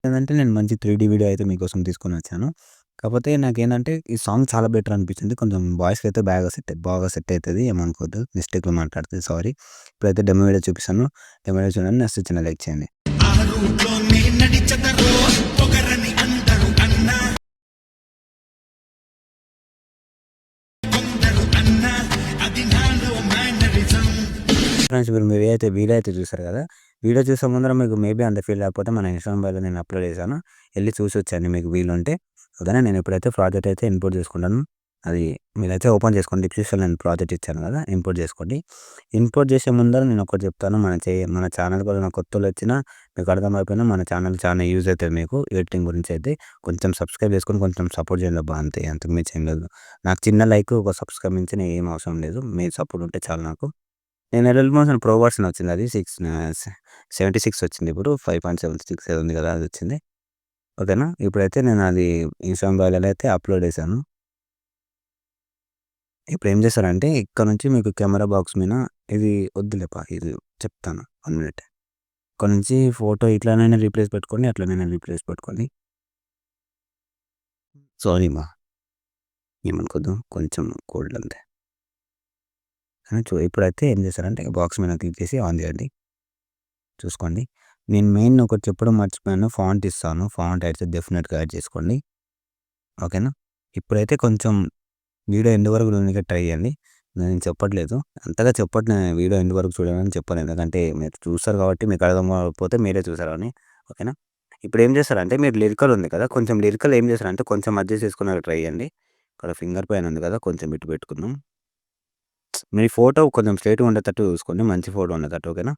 ఏందంటే నేను మంచి 3డీ వీడియో అయితే మీకోసం తీసుకొనొచ్చాను. కాపోతే నాకేందంటే ఈ సాంగ్ చాలా బెటర్ అనిపించింది. కొంచెం వాయిస్‌కైతే బాగా సెట్ అయితది. ఏమనుకోవద్దు. మిస్టేక్‌లో మాట్లాడితే సారీ. ఇప్పుడైతే డెమో వీడియో చూపిస్తాను. డెమో వీడియో చూడండి. నచ్చితే లైక్ చేయండి. ఆ రూట్‌లోనే నడిచెదరో పొగరని అందరూ అన్నా కొందరు అన్నా అది నాలో మేనరిజం. ఫ్రెండ్స్ మీరు వీడియో అయితే చూసారు కదా! వీడియో చూసే ముందర మీకు మేబీ అంత ఫీల్ లేకపోతే మన ఇన్‌స్టాగ్రామ్ బయోలో నేను అప్‌లోడ్ చేశాను. ఎళ్లి చూసొచ్చండి మీకు వీలుంటే. ఓకేనా. నేను ఇప్పుడైతే ప్రాజెక్ట్ అయితే ఇంపోర్ట్ చేసుకుంటాను. అది మీరైతే ఓపెన్ చేసుకోండి. డిస్క్రిప్షన్‌లో నేను ప్రాజెక్ట్ ఇచ్చాను కదా! ఇంపోర్ట్ చేసుకోండి. ఇంపోర్ట్ చేసే ముందర నేను ఒకటి చెప్తాను. మన ఛానెల్‌కి ఎవరైనా కొత్తోళ్ళొచ్చినా మీకు అర్థమైపోయినా మన ఛానెల్ చాలా యూజ్ అయితది మీకు ఎడిటింగ్ గురించి అయితే. కొంచెం సబ్స్క్రైబ్ చేసుకొని కొంచెం సపోర్ట్ చేయండి అబ్బా! అంతే. అంతకు మించి ఏం లేదు. నాకు చిన్న లైక్, ఒక సబ్స్క్రైబ్ మించి ఏం అవసరం లేదు. మీ సపోర్ట్ ఉంటే చాలు నాకు. నేను 12 మోషన్ ప్రో వర్షన్ వచ్చింది. అది 76 వచ్చింది. ఇప్పుడు 5.76 ఏదో ఉంది కదా! అది వచ్చింది. ఓకేనా. ఇప్పుడైతే నేను అది ఇన్‌స్టాగ్రామ్ బయోలో అయితే అప్‌లోడ్ చేశాను. ఇప్పుడు ఏం చేస్తారంటే ఇక్కడ నుంచి మీకు కెమెరా బాక్స్ మీద ఇది వద్దులేపా ఇది చెప్తాను 1 మినిట్. ఇక్కడ నుంచి ఫోటో ఇట్లానైనా రీప్లేస్ పెట్టుకోండి. అట్లనైనా రీప్లేస్ పెట్టుకోండి. సారీ మా ఏమనుకోద్దు. కొంచెం కోల్డ్ అంతే. ఇప్పుడైతే ఏం చేస్తారంటే బాక్స్ మీద క్లిక్ చేసి ఆన్ చేయండి. చూసుకోండి. నేను మెయిన్ ఒకటి చెప్పడం మర్చిపోయాను. ఫాంట్ ఇస్తాను. ఫాంట్ అయితే డెఫినిట్‌గా యాడ్ చేసుకోండి. ఓకేనా. ఇప్పుడైతే కొంచెం వీడియో ఎండ్ వరకు చూడనీకి ట్రై చేయండి. నేను చెప్పట్లేదు. అంతగా వీడియో ఎండ్ వరకు చూడాలని చెప్పను. ఎందుకంటే మీరు చూస్తారు కాబట్టి మీకు అర్థం కాకపోతే మీరే చూసారని. ఓకేనా. ఇప్పుడు ఏం చేస్తారంటే మీరు లిరికల్ ఉంది కదా! కొంచెం లిరికల్ ఏం చేస్తారంటే కొంచెం అడ్జస్ట్ చేసుకునేలా ట్రై చేయండి. ఇక్కడ ఫింగర్ పైన ఉంది కదా! కొంచెం ఇటు పెట్టుకుందాం. మీ ఫోటో కొంచెం స్ట్రెయిట్‌గా ఉండేటట్టు చూసుకోండి. మంచి ఫోటో ఉండేటట్టు. ఓకేనా.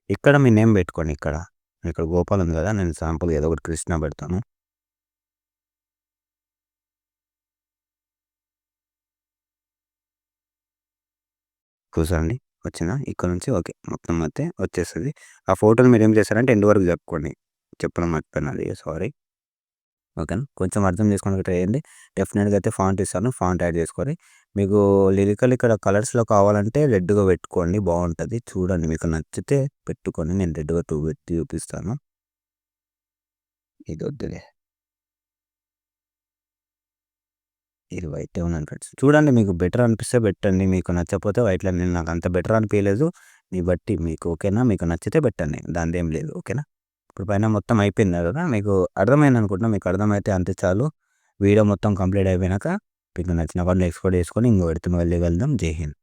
ఇక్కడ మీ నేమ్ పెట్టుకోండి ఇక్కడ. ఇక్కడ గోపాల్ ఉంది కదా! నేను శాంపుల్‌గా ఏదో ఒకటి కృష్ణ పెడతాను. కూర్చోండి. వచ్చిందా? ఇక్కడ నుంచి ఓకే. మొత్తం అయితే వచ్చేస్తది. ఆ ఫోటోని మీరేం చేస్తారంటే ఎండ్ వరకు జరుపుకోండి. చెప్పడం మర్చిపోయాను అది సారీ. ఓకేనా. కొంచెం అర్థం చేసుకోవడానికి ట్రై చేయండి. డెఫినిట్‌గా అయితే ఫాంట్ ఇస్తాను. ఫాంట్ యాడ్ చేసుకొని మీకు లిరికల్ ఇక్కడ కలర్స్‌లో కావాలంటే రెడ్‌గా పెట్టుకోండి బావుంటది. చూడండి మీకు నచ్చితే పెట్టుకోండి. నేను రెడ్‌గా 2 పెట్టి చూపిస్తాను. ఇది వద్దులే. ఇది వైటే ఉందని ఫ్రెండ్స్. చూడండి మీకు బెటర్ అనిపిస్తే పెట్టండి. మీకు నచ్చకపోతే వైట్‌లో నేను నాకు అంత బెటర్ అనిపియలేదు. మీ బట్టి మీకు ఓకేనా. మీకు నచ్చితే పెట్టండి. దానిదేం లేదు. ఓకేనా. ఇప్పుడు పైన మొత్తం అయిపోయింది కదా! మీకు అర్థమైందనుకుంటున్నా. మీకు అర్థమైతే అంతే చాలు. వీడియో మొత్తం కంప్లీట్ అయిపోయినాక మీకు నచ్చిన వాటిని ఎక్స్‌పోర్ట్ చేసుకొని ఇంకో ఎడిటింగ్ వెళ్ళి వెళ్దాం. జై హింద్.